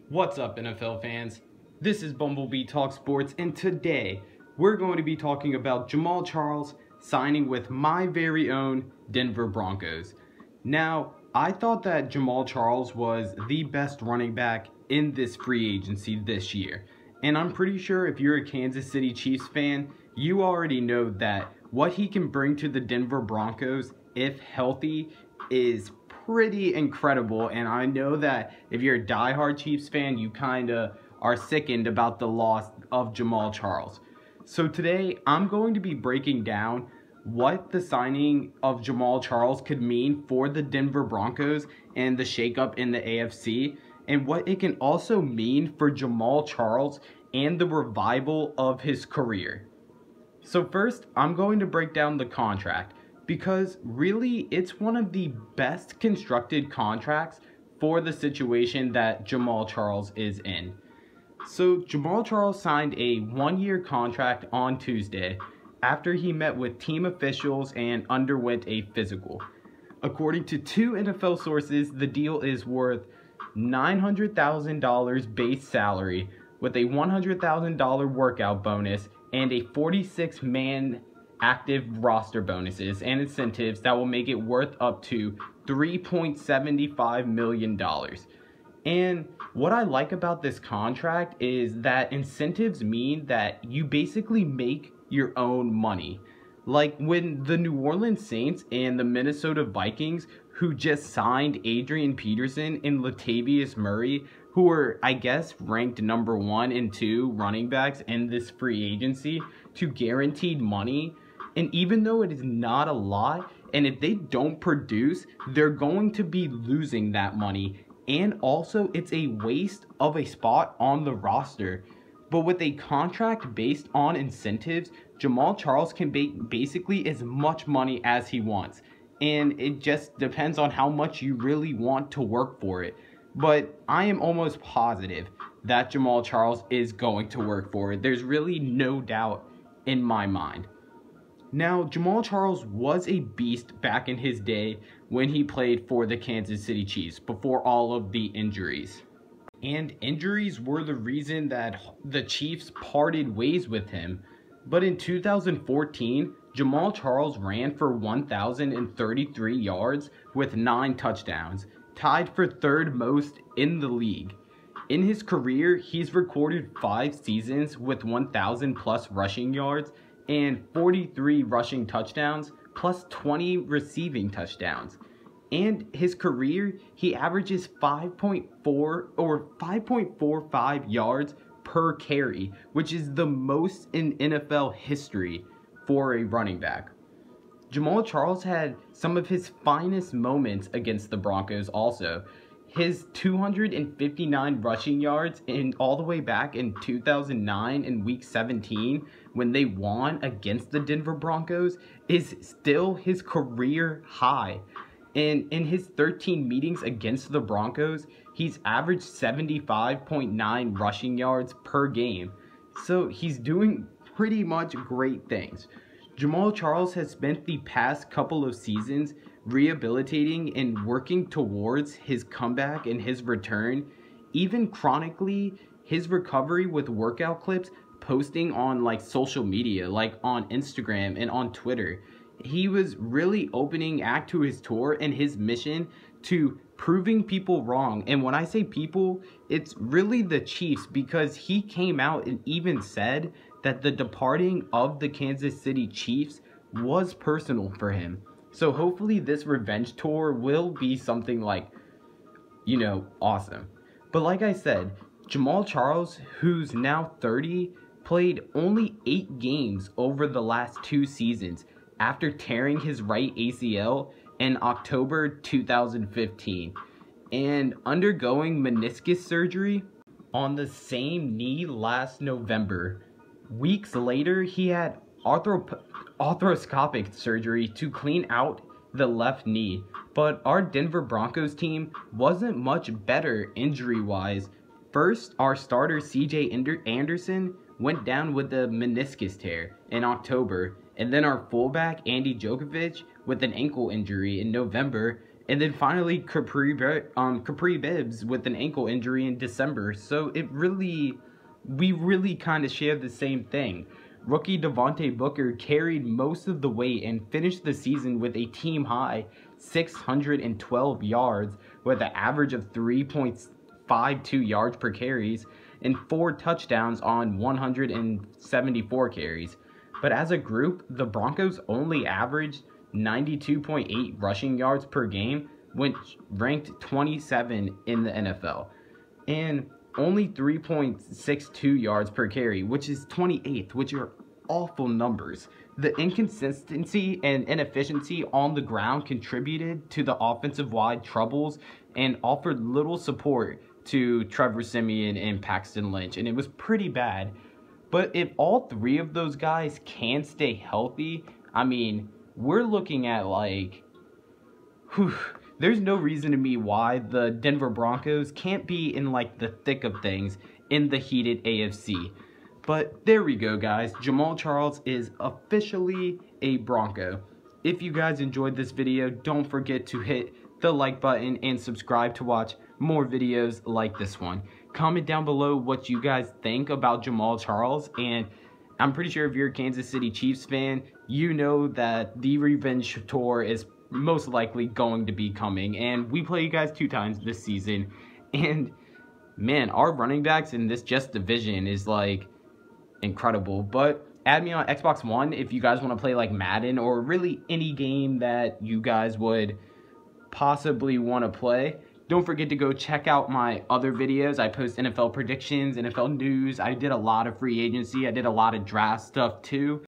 What's up, NFL fans? This is Bumblebee Talks Sports, and today we're going to be talking about Jamaal Charles signing with my very own Denver Broncos. Now, I thought that Jamaal Charles was the best running back in this free agency this year. And I'm pretty sure if you're a Kansas City Chiefs fan, you already know that what he can bring to the Denver Broncos, if healthy, is pretty incredible. And I know that if you're a diehard Chiefs fan, you kind of are sickened about the loss of Jamaal Charles. So today, I'm going to be breaking down what the signing of Jamaal Charles could mean for the Denver Broncos and the shakeup in the AFC, and what it can also mean for Jamaal Charles and the revival of his career. So first, I'm going to break down the contract, because really it's one of the best constructed contracts for the situation that Jamaal Charles is in. So Jamaal Charles signed a one-year contract on Tuesday after he met with team officials and underwent a physical. According to two NFL sources, the deal is worth $900,000 base salary with a $100,000 workout bonus and a 46-man active roster bonuses and incentives that will make it worth up to $3.75 million. And what I like about this contract is that incentives mean that you basically make your own money. Like when the New Orleans Saints and the Minnesota Vikings, who just signed Adrian Peterson and Latavius Murray, who are, I guess, ranked number 1 and 2 running backs in this free agency, to guaranteed money. And even though it is not a lot, and if they don't produce, they're going to be losing that money. And also, it's a waste of a spot on the roster. But with a contract based on incentives, Jamaal Charles can make basically as much money as he wants. And it just depends on how much you really want to work for it. But I am almost positive that Jamaal Charles is going to work for it. There's really no doubt in my mind. Now, Jamaal Charles was a beast back in his day when he played for the Kansas City Chiefs before all of the injuries. And injuries were the reason that the Chiefs parted ways with him. But in 2014, Jamaal Charles ran for 1,033 yards with 9 touchdowns, tied for third most in the league. In his career, he's recorded 5 seasons with 1,000 plus rushing yards and 43 rushing touchdowns plus 20 receiving touchdowns. And his career, he averages 5.4 or 5.45 yards per carry, which is the most in NFL history for a running back. Jamaal Charles had some of his finest moments against the Broncos also. His 259 rushing yards all the way back in 2009 in Week 17 when they won against the Denver Broncos is still his career high. And in his 13 meetings against the Broncos, he's averaged 75.9 rushing yards per game. So he's doing pretty much great things. Jamaal Charles has spent the past couple of seasons rehabilitating and working towards his comeback and his return. Even chronically, his recovery with workout clips posting on like social media, like on Instagram and on Twitter. He was really opening act to his tour and his mission to proving people wrong. And when I say people, it's really the Chiefs, because he came out and even said that the departing of the Kansas City Chiefs was personal for him. So hopefully this revenge tour will be something like, awesome. But like I said, Jamaal Charles, who's now 30, played only 8 games over the last 2 seasons after tearing his right ACL in October 2015 and undergoing meniscus surgery on the same knee last November. Weeks later, he had arthroscopic surgery to clean out the left knee, but our Denver Broncos team wasn't much better injury-wise. First, our starter CJ Anderson went down with a meniscus tear in October. And then our fullback, Andy Djokovic, with an ankle injury in November. And then finally, Capri Bibbs with an ankle injury in December. So we really kind of share the same thing. Rookie Devontae Booker carried most of the weight and finished the season with a team-high 612 yards with an average of 3.52 yards per carries and 4 touchdowns on 174 carries. But as a group, the Broncos only averaged 92.8 rushing yards per game, which ranked 27 in the NFL. And only 3.62 yards per carry, which is 28th, which are awful numbers. The inconsistency and inefficiency on the ground contributed to the offensive-wide troubles and offered little support to Trevor Siemian and Paxton Lynch, and it was pretty bad. But if all 3 of those guys can stay healthy, I mean, we're looking at there's no reason to me why the Denver Broncos can't be in the thick of things in the heated AFC. But there we go, guys. Jamaal Charles is officially a Bronco. If you guys enjoyed this video, don't forget to hit the like button and subscribe to watch more videos like this one. Comment down below what you guys think about Jamaal Charles, and I'm pretty sure if you're a Kansas City Chiefs fan, you know that the revenge tour is most likely going to be coming, and we play you guys 2 times this season. And man, our running backs in this just division is incredible. But add me on Xbox One if you guys want to play Madden or really any game that you guys would possibly want to play. Don't forget to go check out my other videos. I post NFL predictions, NFL news. I did a lot of free agency. I did a lot of draft stuff too.